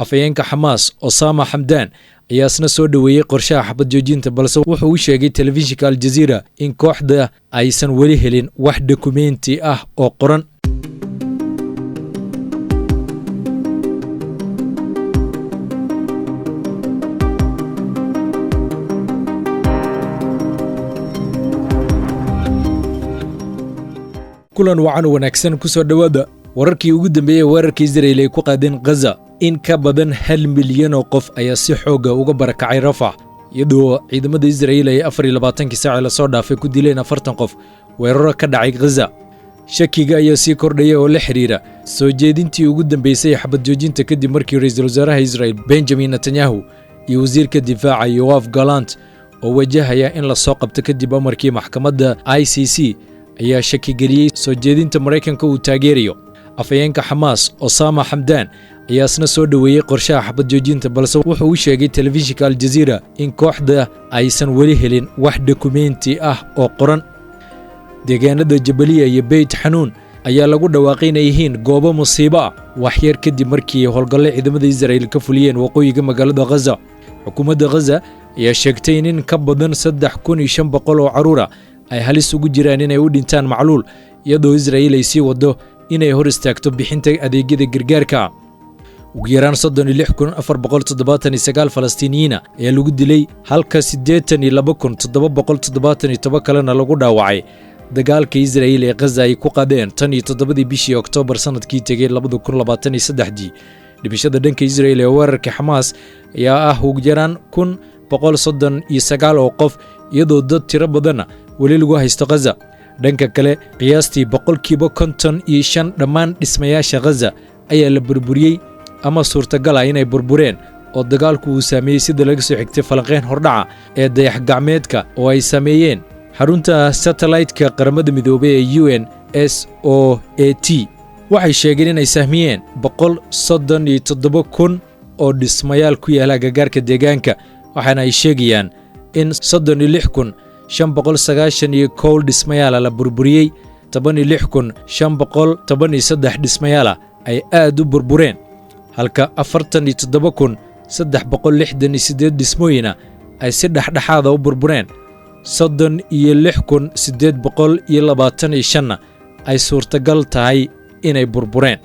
afayeenka Xamaas Osama Hamdan ayaa isna soo dhaweeyay qorshaha xabad joojinta balse wuxuu u sheegay telefishinka Al Jazeera in kooxda aysan wali helin wax dokumenti ah oo qoran. kulan wacan wanaagsan ku soo dhawaada wararkii ugu dambeeyay weerarkii Israel ay ku qaadeen Gaza. in ka badan 1 milyan oo qof ayaa si xoog ah uga barakacay Rafah iyadoo ciidamada Israel ay 24 saac la soo dhaafay ku dileen 40 qof weerar ka dhacay Gaza. shakiga ayaa sii kordhaya oo la xiriira soo jeedintii ugu dambeysay xabad joojinta kadib markii ra'iisul wasaaraha Israel Benjamin Netanyahu iyo wasiirka difaaca Yoav Gallant oo wajahaya in la soo qabto kadib amarkii maxkamadda ICC ayaa shaki geliyay soo jeedinta Mareykanka uu taageerayo. afayeenka Xamaas Osama Hamdan ayaa isna soo dhaweeyay qorshaha xabad joojinta balse wuxuu u sheegay telefishinka Al Jazeera in kooxda aysan wali helin wax dokumenti ah oo qoran. deegaanada Jabaliya iyo Beit Hanuun ayaa lagu dhawaaqay inay yihiin goobo musiibo ah wax yar kadib markii howlgalle ciidamada Israel ka fuliyeen waqooyiga magaalada Gaza. xukuumadda Gaza ayaa sheegtay in ka badan 3500 oo caruur ay halis ugu jiraan inay u dhintaan macluul iyadoo Israel ay sii wado inay hor istaagto bixinta adeegyada gargaarka. ugu yaraan 36479 Falastiiniyiin ayaa lagu dilay halka 82777 kalena lagu dhaawacay dagaalka Israel ee Gaza ay ku qaadeen tan iyo 7 bishii Oktoobar sanadkii tagay 2023. dhimashada dhanka Israel ee weerarka Xamaas ayaa ah ugu yaraan 1139 oo qof iyadoo dad tiro badan wali lagu haysto Gaza. dhanka kale qiyaastii 55% dhammaan dhismayaasha Gaza ayaa la burburiyay ama suurtagal ah inay burbureen oo dagaalku uu saameeyay sida laga soo xigtay falanqeyn hordhaca ee dayax gacmeedka oo ay sameeyeen xarunta satellite-ka qaramada midoobay ee UNSOAT. waxay sheegeen inay sahmiyeen 137,000 oo dhismayaal ku yaala agagaarka deegaanka waxaana ay sheegayaan in 36,591 dhismayaal la burburiyay 16,513 dhismayaal ay aad u burbureen halka 47,368 dhismooyin ay si dhexdhexaad u burbureen 36,825 ay suurtagal tahay inay burbureen.